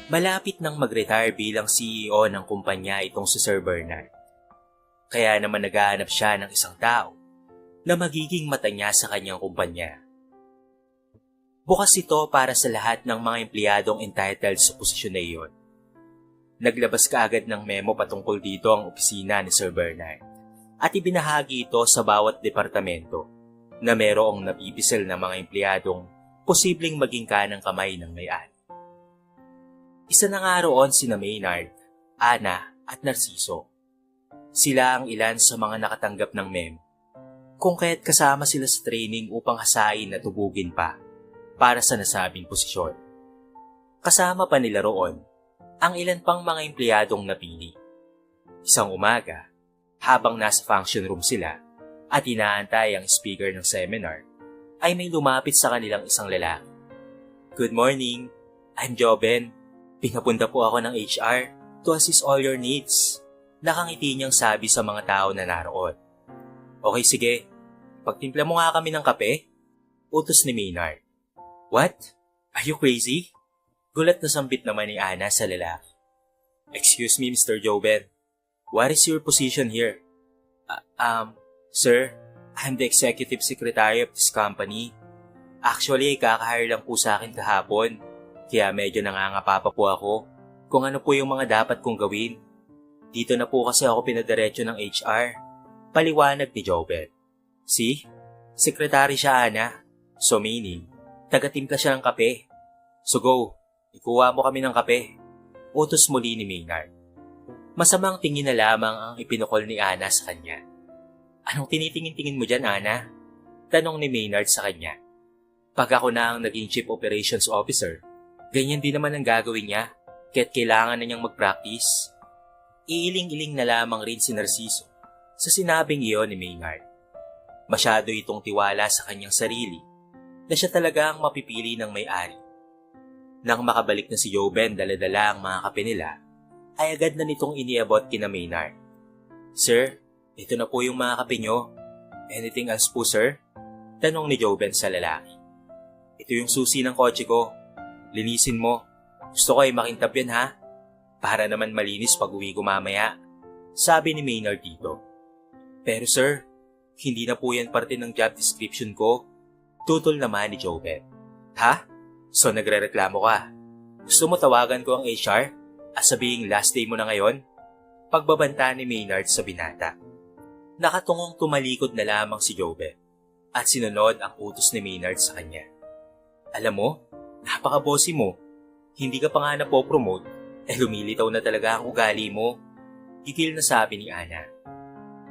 Malapit nang mag-retire bilang CEO ng kumpanya itong si Sir Bernard. Kaya naman naghahanap siya ng isang tao na magiging mata niya sa kanyang kumpanya. Bukas ito para sa lahat ng mga empleyadong entitled sa posisyon na iyon. Naglabas kaagad ng memo patungkol dito ang opisina ni Sir Bernard at ibinahagi ito sa bawat departamento na merong napipisil na mga empleyadong posibleng maging kanang kamay ng may-ari. Isa na nga roon sina Maynard, Ana at Narciso. Sila ang ilan sa mga nakatanggap ng memo, kung kaya't kasama sila sa training upang hasain at tubugin pa para sa nasabing posisyon. Kasama pa nila roon ang ilan pang mga empleyadong napili. Isang umaga, habang nasa function room sila at inaantay ang speaker ng seminar, ay may lumapit sa kanilang isang lalaki. "Good morning, I'm Joben. Pinapunta po ako ng HR to assist all your needs." Nakangiti niyang sabi sa mga tao na naroon. "Okay, sige. Pagtimpla mo nga kami ng kape?" Utos ni Maynard. "What? Are you crazy?" Gulat na sambit naman ni Ana sa lalaki. "Excuse me, Mr. Joben. What is your position here?" Sir, I'm the executive secretary of this company. Actually, kakahire lang po sa akin kahapon. Kaya medyo nangangapa pa po ako kung ano po yung mga dapat kong gawin. Dito na po kasi ako pinadiretso ng HR. Paliwanag ni Joben. "See? Sekretary siya, Ana. So meaning, taga-timpla siya ng kape. So go, ikuha mo kami ng kape." Utos muli ni Maynard. Masamang tingin na lamang ang ipinukol ni Ana sa kanya. "Anong tinitingin-tingin mo dyan, Ana?" Tanong ni Maynard sa kanya. "Pag ako na ang naging Chief Operations Officer, ganyan din naman ang gagawin niya, kaya't kailangan na niyang mag-practice." Iiling-iling na lamang rin si Narciso sa sinabing iyon ni Maynard. Masyado itong tiwala sa kanyang sarili na siya talaga ang mapipili ng may-ari. Nang makabalik na si Joben dala-dala ang mga kape nila, ay agad na nitong iniabot kina Maynard. "Sir, ito na po yung mga kape nyo. Anything else po, sir?" Tanong ni Joben sa lalaki. "Ito yung susi ng kotse ko. Linisin mo. Gusto ko ay makintab yan, ha? Para naman malinis pag uwi ko mamaya," sabi ni Maynard dito. "Pero sir, hindi na po yan parte ng job description ko." Tutol naman ni Joben. "Ha? So nagrereklamo ka? Gusto mo tawagan ko ang HR at sabihing last day mo na ngayon?" Pagbabanta ni Maynard sa binata. Nakatungong tumalikod na lamang si Joben at sinunod ang utos ni Maynard sa kanya. "Alam mo, napaka-bossy mo. Hindi ka pa nga napopromote, lumilitaw na talaga ang ugali mo." Gigil na sabi ni Ana.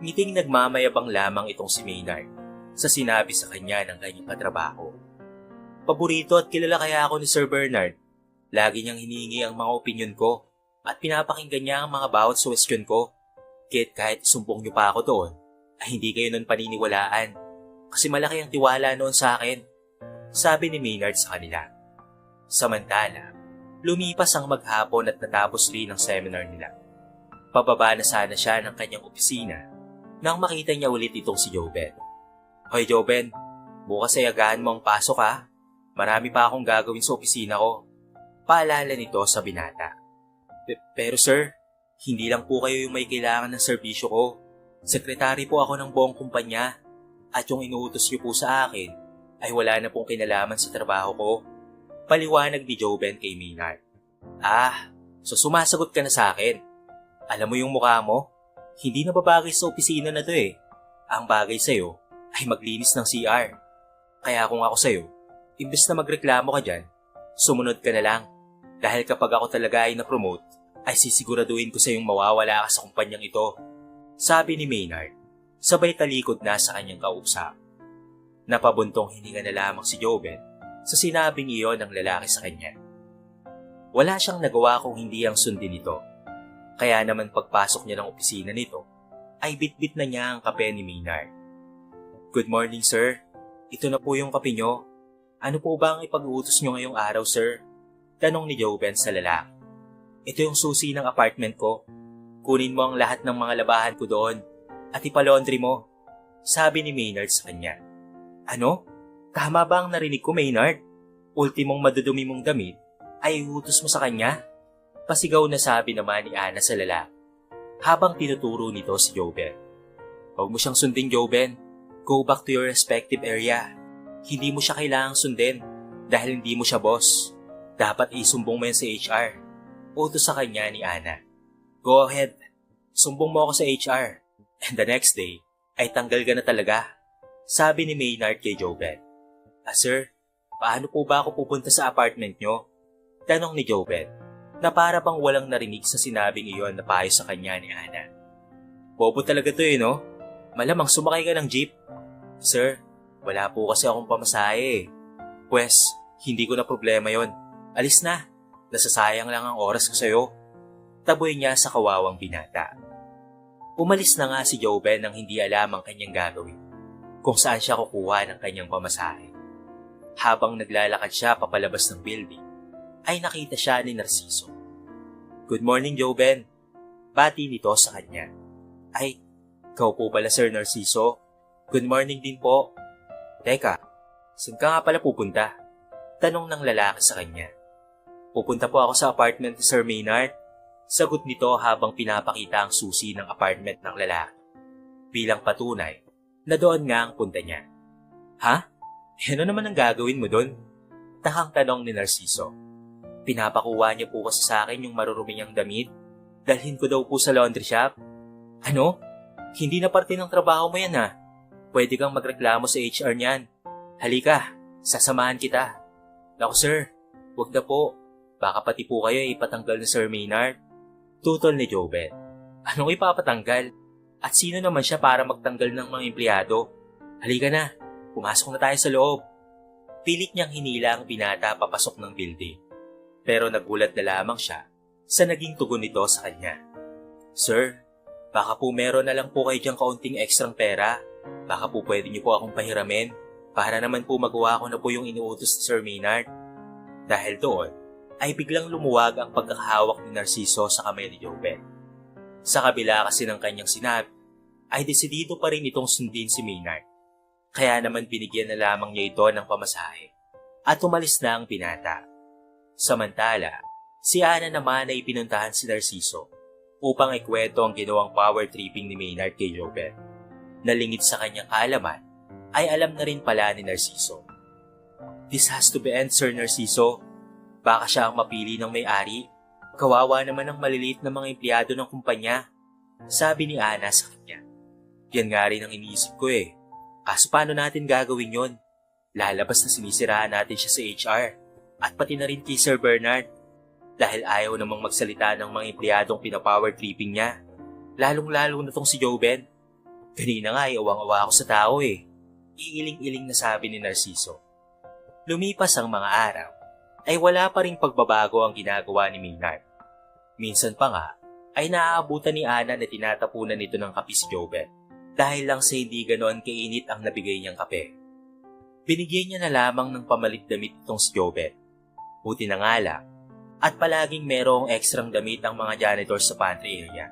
Ngiting nagmamayabang lamang itong si Maynard sa sinabi sa kanya ng kanyang katrabaho. "Paborito at kilala kaya ako ni Sir Bernard. Lagi niyang hinihingi ang mga opinyon ko at pinapakinggan niya ang mga bawat suwestyon ko. Kahit sumbong niyo pa ako doon, ay hindi kayo nun paniniwalaan kasi malaki ang tiwala noon sa akin," sabi ni Maynard sa kanila. Samantala, lumipas ang maghapon at natapos rin ang seminar nila. Pababa na sana siya ng kanyang opisina nang makita niya ulit itong si Joben. "Hoy Joben, bukas ay agahan mo ang pasok, ha? Marami pa akong gagawin sa opisina ko," paalala nito sa binata. Pero sir, hindi lang po kayo yung may kailangan ng serbisyo ko. Sekretary po ako ng buong kumpanya at yung inuutos niyo po sa akin ay wala na pong kinalaman sa trabaho ko. Paliwanag ni Joben kay Maynard. So sumasagot ka na sa akin. Alam mo yung mukha mo? Hindi na babagay sa opisina na to eh. Ang bagay sa'yo ay maglinis ng CR. Kaya kung ako sa'yo, imbes na magreklamo ka dyan, sumunod ka na lang. Dahil kapag ako talaga ay na-promote, ay sisiguraduhin ko sa'yong mawawala ka sa kumpanyang ito, sabi ni Maynard, sabay talikod na sa kanyang kausap. Napabuntong hininga na lamang si Joben sa sinabing iyon ng lalaki sa kanya. Wala siyang nagawa kung hindi ang sundin ito. Kaya naman pagpasok niya ng opisina nito, ay bitbit na niya ang kape ni Maynard. "Good morning, sir. Ito na po yung kape nyo. Ano po ba ang ipag-uutos nyo ngayong araw, sir?" Tanong ni Joben sa lalaki. "Ito yung susi ng apartment ko. Kunin mo ang lahat ng mga labahan ko doon at ipalaundry mo," sabi ni Maynard sa kanya. "Ano? Tama ba ang narinig ko, Maynard? Ultimong madudumi mong damit ay iutos mo sa kanya?" Pasigaw na sabi naman ni Ana sa lalaki habang tinuturo nito si Joven. Huwag mo siyang sundin, Joven. Go back to your respective area. Hindi mo siya kailangang sundin dahil hindi mo siya boss. Dapat isumbong mo yan sa HR. Utos sa kanya ni Ana. Go ahead. Sumbong mo ako sa HR. And the next day, ay tanggal ka na talaga. Sabi ni Maynard kay Joven. Sir, paano po ba ako pupunta sa apartment nyo? Tanong ni Joven, na para bang walang narinig sa sinabing iyon na payo sa kanya ni Ana. Bobo talaga to no? Malamang sumakay ka ng jeep. Sir, wala po kasi akong pamasahe Pwes, hindi ko na problema yon. Alis na. Nasasayang lang ang oras ko sa'yo. Taboy niya sa kawawang binata. Umalis na nga si Joven nang hindi alam ang kanyang gagawin. Kung saan siya kukuha ng kanyang pamasahe. Habang naglalakad siya papalabas ng building, ay nakita siya ni Narciso. Good morning, Joven. Bati nito sa kanya. Ay, ikaw po pala, Sir Narciso. Good morning din po. Teka, saan ka nga pala pupunta? Tanong ng lalaki sa kanya. Pupunta po ako sa apartment ni Sir Maynard. Sagot nito habang pinapakita ang susi ng apartment ng lalaki. Bilang patunay na doon nga ang punta niya. Ha? Ano naman ang gagawin mo doon? Takang tanong ni Narciso. Pinapakuha niya po kasi sa akin yung marurumi niyang damit. Dalhin ko daw po sa laundry shop. Ano? Hindi na parte ng trabaho mo yan ha. Pwede kang magreklamo sa HR niyan. Halika, sasamahan kita. Naku sir, wag na po. Baka pati po kayo ipatanggal ni Sir Maynard. Tutol ni Joven. Anong ipapatanggal? At sino naman siya para magtanggal ng mga empleyado? Halika na, pumasok na tayo sa loob. Pilit niyang hinila ang binata papasok ng building. Pero nagulat na lamang siya sa naging tugon nito sa kanya. Sir, baka po meron na lang po kayo diyang kaunting ekstrang pera. Baka po pwede niyo po akong pahiramin para naman po magawa ko na po yung inuutos ni Sir Maynard. Dahil doon, ay biglang lumuwag ang pagkakahawak ni Narciso sa kamay ni Joven. Sa kabila kasi ng kanyang sinabi, ay desidido pa rin itong sundin si Maynard. Kaya naman binigyan na lamang niya ito ng pamasahe at umalis na ang binata. Samantala, si Ana naman ay pinuntahan si Narciso upang ikwento ang ginawang power tripping ni Maynard kay Joven. Nalingid sa kanyang kaalaman, ay alam na rin pala ni Narciso. This has to be end, Sir Narciso. Baka siya ang mapili ng may-ari. Kawawa naman ang maliliit na mga empleyado ng kumpanya. Sabi ni Ana sa kanya. Yan nga rin ang iniisip ko Kaso paano natin gagawin yon? Lalabas na sinisiraan natin siya sa HR at pati na rin kay Sir Bernard. Dahil ayaw namang magsalita ng mga empleyadong pinapower tripping niya. Lalong-lalo na tong si Joven. Kanina nga awang-awa ako sa tao Iiling-iling na sabi ni Narciso. Lumipas ang mga araw, ay wala pa ring pagbabago ang ginagawa ni Maynard. Minsan pa nga, ay naaabutan ni Ana na tinatapunan nito ng kape si Joven dahil lang sa hindi ganoon kainit ang nabigay niyang kape. Binigyan niya na lamang ng pamalit damit itong si Joven. Buti na nga lang, at palaging merong ekstrang damit ang mga janitor sa pantry area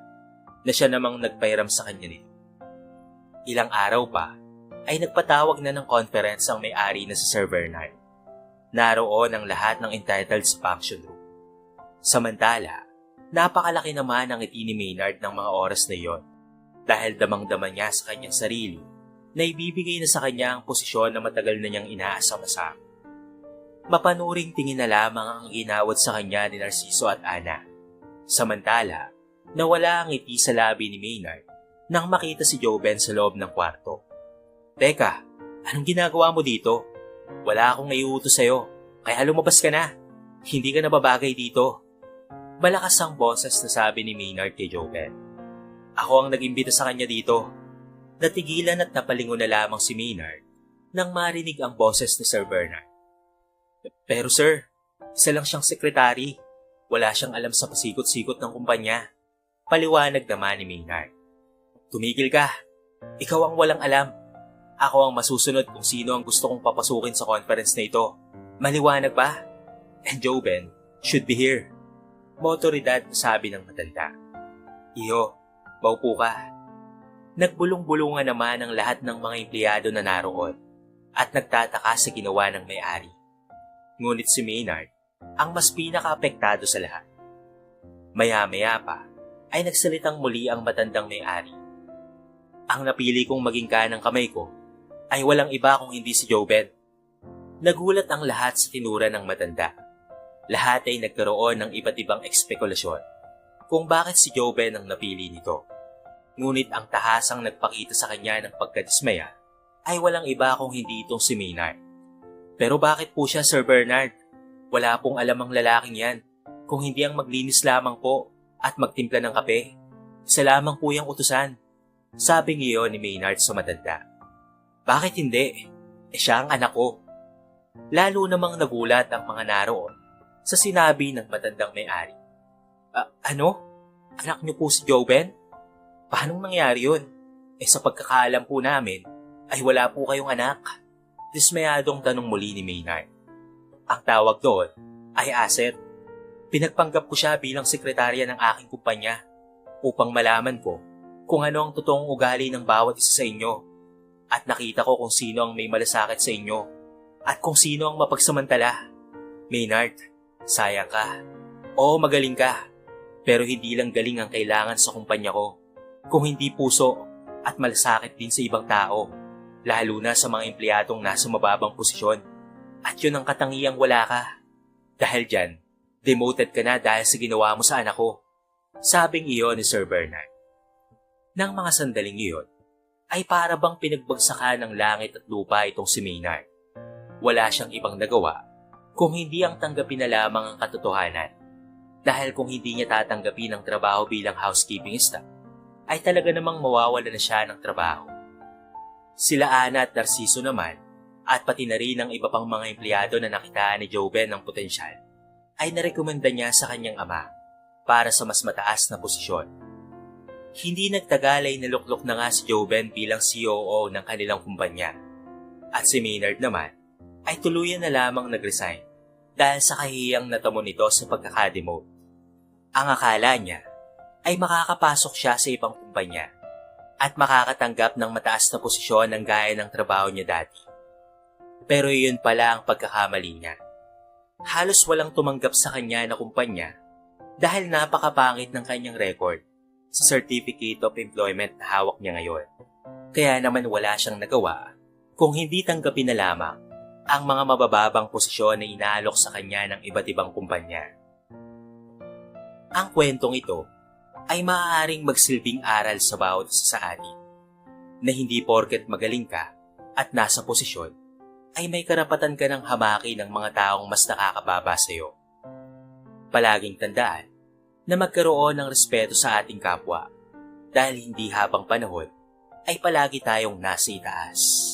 na siya namang nagpairam sa kanya nito. Ilang araw pa, ay nagpatawag na ng conference ang may-ari na si Sir Bernard. Naroon ang lahat ng entitled sa function room. Samantala, napakalaki naman ang ngiti ni Maynard ng mga oras na iyon dahil damang-dama niya sa kanyang sarili na ibibigay na sa kanya ang posisyon na matagal na niyang inaasam-asam. Mapanuring tingin na lamang ang ginawad sa kanya ni Narciso at Ana. Samantala, nawala ang ngiti sa labi ni Maynard nang makita si Joven sa loob ng kwarto. Teka, anong ginagawa mo dito? Wala akong naiutos sa'yo, kaya lumabas ka na. Hindi ka nababagay dito. Malakas ang boses na sabi ni Maynard kay Joven. Ako ang nag-imbita sa kanya dito. Natigilan at napalingon na lamang si Maynard nang marinig ang boses ni Sir Bernard. Pero sir, isa lang siyang sekretary. Wala siyang alam sa pasikot-sikot ng kumpanya. Paliwanag naman ni Maynard. Tumigil ka. Ikaw ang walang alam. Ako ang masusunod kung sino ang gusto kong papasukin sa conference na ito. Maliwanag ba? And Joven should be here. Motoridad sabi ng matanda. Iyo, maupo ka. Nagbulong-bulungan naman ang lahat ng mga empleyado na naroon at nagtataka sa ginawa ng may-ari. Ngunit si Maynard ang mas pinaka-apektado sa lahat. Maya-maya pa ay nagsalitang muli ang matandang may-ari. Ang napili kong maging kanang kamay ko ay walang iba kung hindi si Joven. Nagulat ang lahat sa tinura ng matanda. Lahat ay nagkaroon ng iba't ibang espekulasyon kung bakit si Joven ang napili nito. Ngunit ang tahasang nagpakita sa kanya ng pagkadismaya ay walang iba kung hindi itong si Maynard. Pero bakit po siya, Sir Bernard? Wala pong alam ang lalaking yan, kung hindi ang maglinis lamang po at magtimpla ng kape. Isa lamang po yung utusan, sabi ngayon ni Maynard sa matanda. Bakit hindi? Siya ang anak ko. Lalo namang nagulat ang mga naroon sa sinabi ng matandang may-ari. Ano? Anak niyo po si Joven? Paanong nangyari yun? Sa pagkakaalam po namin, ay wala po kayong anak. Dismayadong tanong muli ni Maynard. Ang tawag doon ay asset. Pinagpanggap ko siya bilang sekretarya ng aking kumpanya upang malaman ko kung ano ang totoong ugali ng bawat isa sa inyo at nakita ko kung sino ang may malasakit sa inyo at kung sino ang mapagsamantala. Maynard, sayang ka. Oo, magaling ka. Pero hindi lang galing ang kailangan sa kumpanya ko, kung hindi puso at malasakit din sa ibang tao, lalo na sa mga empleyadong nasa mababang posisyon. At yun ang katangiang wala ka. Dahil dyan, demoted ka na dahil sa ginawa mo sa anak ko, sabing iyon ni Sir Bernard. Nang mga sandaling iyon, ay para bang pinagbagsakan ng langit at lupa itong si Maynard. Wala siyang ibang nagawa kung hindi ang tanggapin na lamang ang katotohanan. Dahil kung hindi niya tatanggapin ang trabaho bilang housekeeping staff, ay talaga namang mawawala na siya ng trabaho. Sila Ana at Narciso naman, at pati na rin ang iba pang mga empleyado na nakitaan ni Joven ng potensyal, ay narekomenda niya sa kanyang ama para sa mas mataas na posisyon. Hindi nagtagal ay naluklok na nga si Joven bilang COO ng kanilang kumpanya. At si Maynard naman ay tuluyan na lamang nag-resign dahil sa kahiyang natamo nito sa pagkakademote. Ang akala niya ay makakapasok siya sa ibang kumpanya at makakatanggap ng mataas na posisyon ng gaya ng trabaho niya dati. Pero iyon pala ang pagkakamali niya. Halos walang tumanggap sa kanya na kumpanya dahil napakapangit ng kanyang record sa Certificate of Employment na hawak niya ngayon. Kaya naman wala siyang nagawa kung hindi tanggapin na lamang ang mga mabababang posisyon na inaalok sa kanya ng iba't ibang kumpanya. Ang kwentong ito ay maaaring magsilbing aral sa bawat isa sa atin na hindi porket magaling ka at nasa posisyon ay may karapatan ka ng hamaki ng mga taong mas nakakababa sa iyo. Palaging tandaan na magkaroon ng respeto sa ating kapwa dahil hindi habang panahon ay palagi tayong nasa itaas.